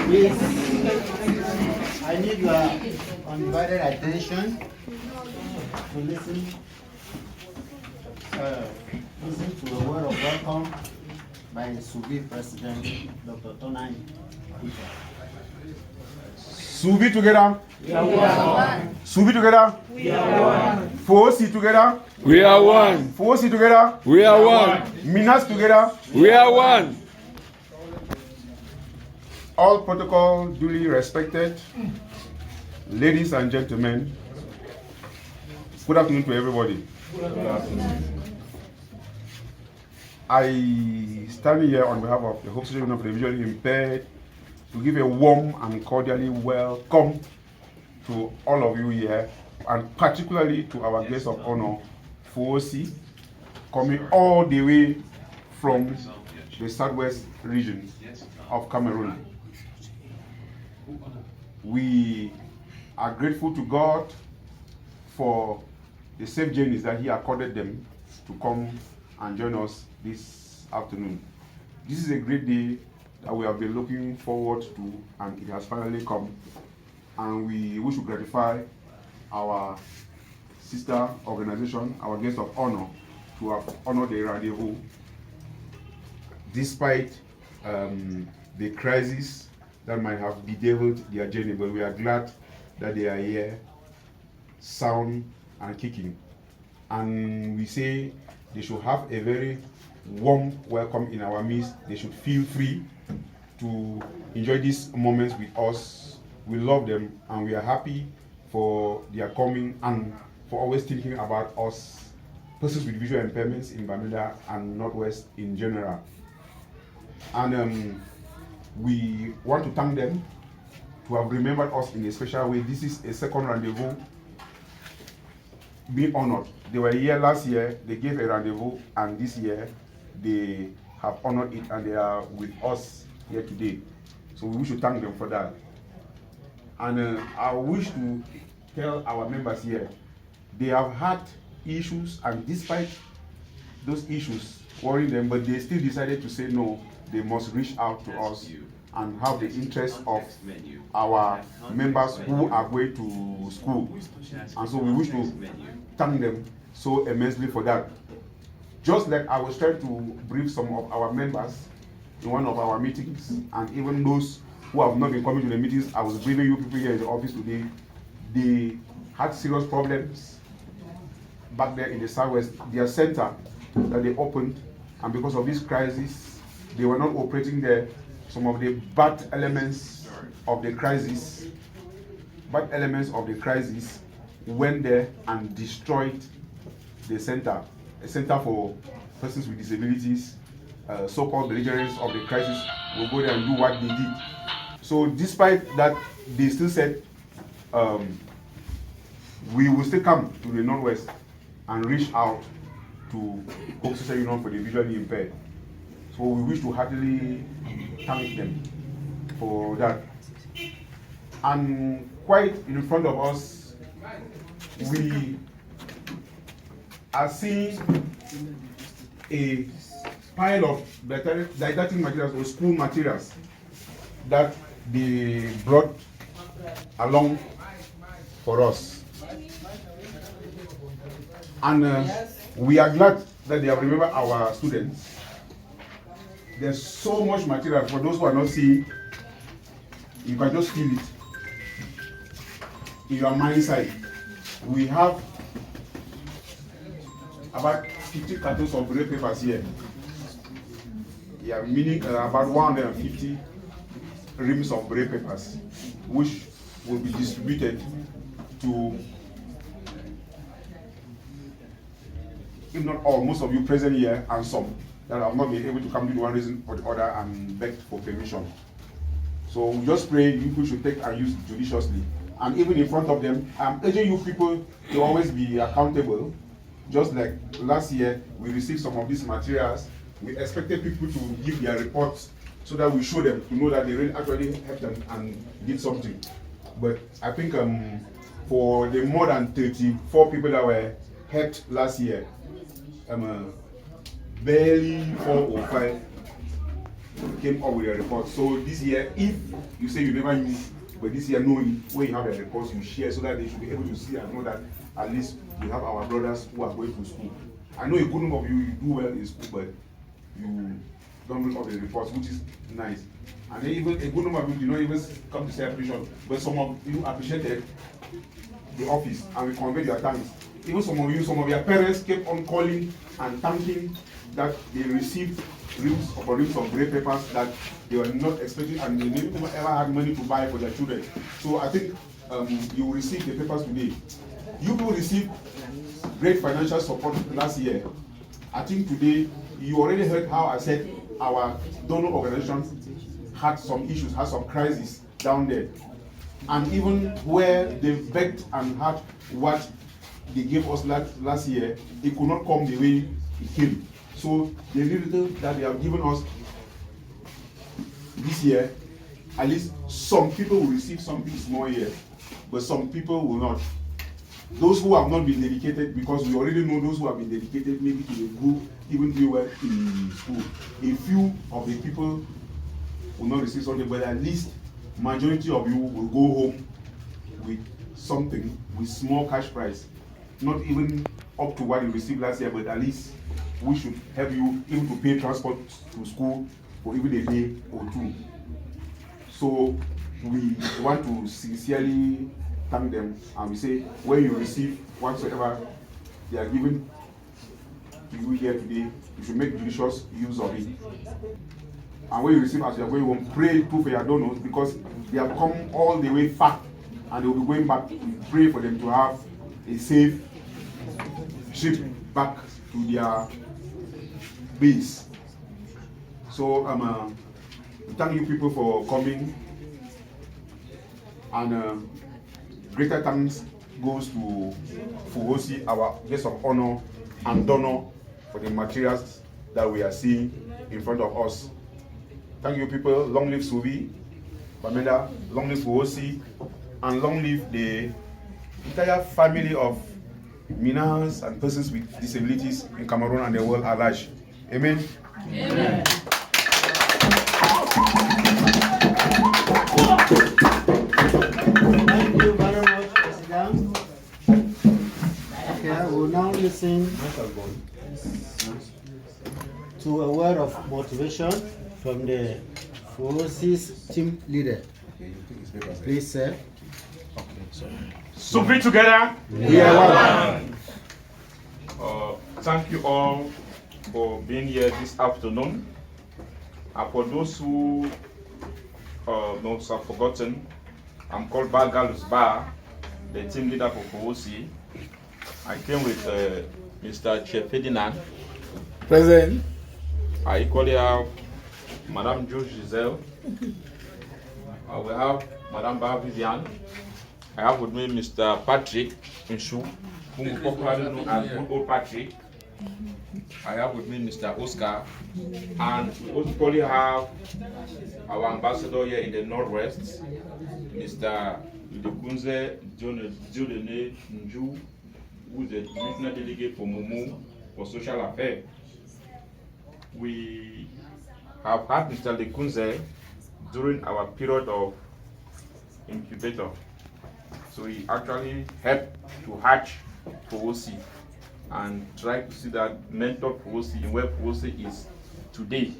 Please, I need your undivided attention to listen to a word of welcome by the SUBI President, Dr. Tonai. SUBI together. We are one. SUBI together. We are one. FUHOSEA together. We are one. FUHOSEA together. We are one. MINAS together. We are one. All protocol duly respected. Ladies and gentlemen, good afternoon to everybody. I stand here on behalf of the Hope Social Union for the Visually Impaired to give a warm and cordially welcome to all of you here, and particularly to our guest of honor, FUHOSEA, coming all the way from the southwest region of Cameroon. We are grateful to God for the safe journeys that He accorded them to come and join us this afternoon. This is a great day that we have been looking forward to, and it has finally come. And we wish to gratify our sister organization, our guest of honor, to have honored the rendezvous despite the crisis that might have bedeviled their journey. But we are glad that they are here, sound and kicking. And we say they should have a very warm welcome in our midst. They should feel free to enjoy these moments with us. We love them and we are happy for their coming and for always thinking about us, persons with visual impairments in Bamenda and Northwest in general. And we want to thank them to have remembered us in a special way. This is a second rendezvous being honored. They were here last year, they gave a rendezvous, and this year they have honored it and they are with us here today. So we wish to thank them for that. And I wish to tell our members here, they have had issues, and despite those issues worrying them, but they still decided to say no, they must reach out to us and have the interest of our members who are going to school. And so we wish to thank them so immensely for that. Just like I was trying to brief some of our members in one of our meetings, and even those who have not been coming to the meetings, I was briefing you people here in the office today. They had serious problems back there in the southwest. Their center that they opened, and because of this crisis, they were not operating there. Some of the bad elements of the crisis went there and destroyed the center, a center for persons with disabilities. So-called belligerents of the crisis will go there and do what they did. So despite that, they still said, we will still come to the Northwest and reach out to Hope Social Union for the Visually Impaired. So we wish to heartily thank them for that. And quite in front of us, we are seeing a pile of didactic materials or school materials that they brought along for us. And we are glad that they have remembered our students. There's so much material. For those who are not seeing, you can just feel it in your mind side. We have about 50 cartons of gray papers here. Yeah, meaning about 150 reams of gray papers, which will be distributed to, if not all, most of you present here, and some that have not been able to come due to one reason or the other and begged for permission. So we just pray you people should take and use it judiciously. And even in front of them, I'm urging you people to always be accountable. Just like last year, we received some of these materials. We expected people to give their reports so that we show them to know that they really actually helped them and did something. But I think for the more than 34 people that were helped last year, barely 4 or 5 came up with a report. So this year, if you say you never knew, but this year knowing where you have a report, you share so that they should be able to see and know that at least we have our brothers who are going to school. I know a good number of you do well in school, but you don't bring up the reports, which is nice. And then even a good number of you do not even come to say appreciation, but some of you appreciated the office and we conveyed your thanks. Even some of your parents kept on calling and thanking that they received reams upon reams of grey papers that they were not expecting and they never ever had money to buy for their children. So I think you will receive the papers today. You will receive great financial support last year. I think today you already heard how I said our donor organizations had some issues, had some crises down there. And even where they begged and had what they gave us last year, it could not come the way it came. So the little that they have given us this year, at least some people will receive something small here, but some people will not. Those who have not been dedicated, because we already know those who have been dedicated maybe to the group, even do well in school. A few of the people will not receive something, but at least majority of you will go home with something, with small cash prize. Not even up to what you received last year, but at least we should help you even to pay transport to school for even a day or two. So we want to sincerely thank them, and we say when you receive whatsoever they are given to you here today, you should make judicious use of it. And when you receive as you are going home, pray too for your donors, because they have come all the way far and they will be going back. We pray for them to have a safe trip back to their base. So thank you people for coming, and greater thanks goes to FUHOSEA, our guest of honor and donor, for the materials that we are seeing in front of us. Thank you people. Long live SUVI, Bamenda, long live FUHOSEA, and long live the entire family of Minans and persons with disabilities in Cameroon and the world at large. Amen. Amen. Thank you very much, President. Okay, I will now listen to a word of motivation from the FUHOSEA's team leader. Please, sir. SUVI together. We are one. Thank you all for being here this afternoon. And for those who not have forgotten, I'm called Bagalus Bar, the team leader for FUHOSEA. I came with Mr. Chef Ferdinand. Present. I equally have Madame Jo Giselle. We have Madame Bar Vivian. I have with me Mr. Patrick Nshu, whom popularly known as Good Old Patrick. I have with me Mr. Oscar, and we also probably have our ambassador here in the Northwest, Mr. Udekunze Jodene Nju, who is the national delegate for Momo for social affairs. We have had Mr. Lekunze during our period of incubator. So he actually helped to hatch FUHOSEA and try to see that mentor FUHOSEA and where FUHOSEA is today.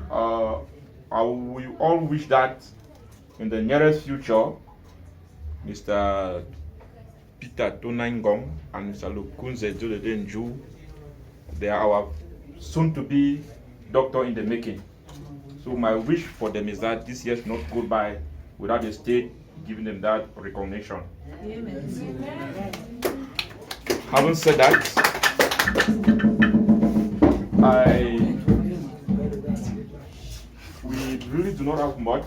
We all wish that in the nearest future, Mr. Peter Tonaingong and Mr. Lekunze Jodedenju, they are our soon-to-be doctor in the making. So my wish for them is that this year should not go by without the state giving them that recognition. Amen. Having said that, we really do not have much,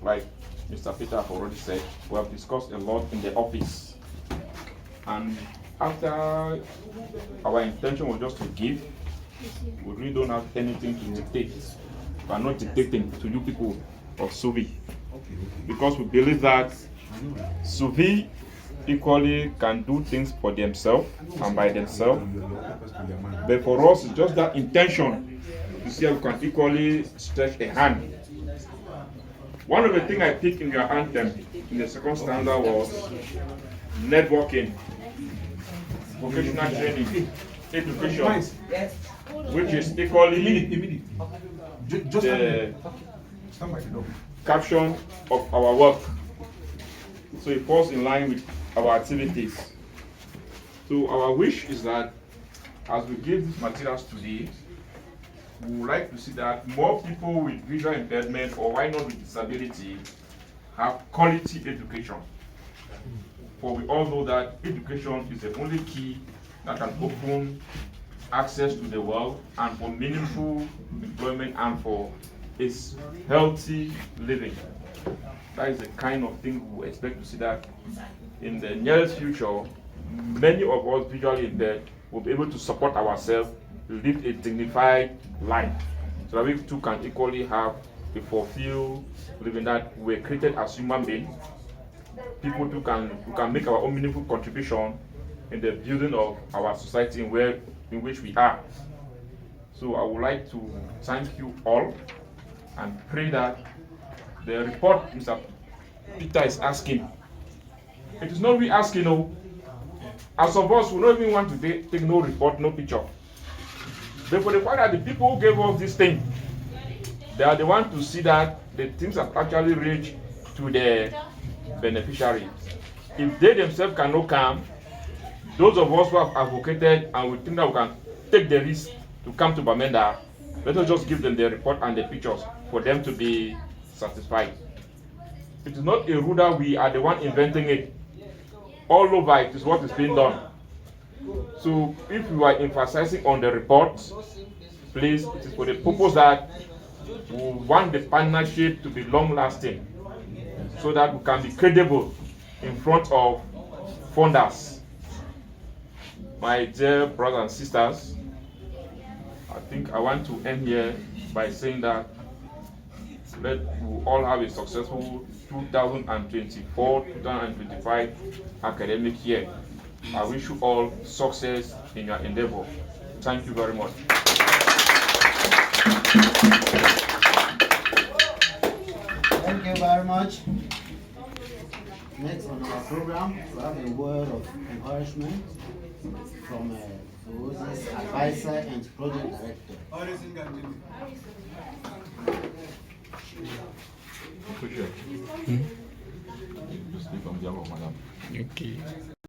like Mr. Peter have already said. We have discussed a lot in the office, and after our intention was just to give, we really don't have anything to dictate. We are not dictating to you people of SUVI, because we believe that SUVI equally can do things for themselves and by themselves. But for us, it's just that intention to see how we can equally stretch a hand. One of the things I picked in your anthem in the second stanza was networking, vocational training, education, which is equally the caption of our work. So it falls in line with our activities. So our wish is that as we give these materials today, we would like to see that more people with visual impairment, or why not with disability, have quality education. For we all know that education is the only key that can open access to the world and for meaningful employment and for its healthy living. That is the kind of thing we expect to see that in the nearest future, many of us visually impaired will be able to support ourselves, live a dignified life, so that we too can equally have a fulfilled living, that we're created as human beings. People too can make our own meaningful contribution in the building of our society in which we are. So I would like to thank you all and pray that the report Mr. Peter is asking, it is not we asking, no. As of us, we don't even want to take no report, no picture. But for the fact that the people who gave us this thing, they are the ones to see that the things have actually reached to the beneficiary. If they themselves cannot come, those of us who have advocated and we think that we can take the risk to come to Bamenda, let us just give them the report and the pictures for them to be satisfied. It is not a rule that we are the one inventing it. All over it is what is being done. So if you are emphasizing on the report, please, it is for the purpose that we want the partnership to be long-lasting, so that we can be credible in front of funders. My dear brothers and sisters, I think I want to end here by saying that let we all have a successful 2024-2025 academic year. I wish you all success in your endeavor. Thank you very much. Thank you very much. Next on our program, we have a word of encouragement from FUHOSEA's advisor and project director. Okay.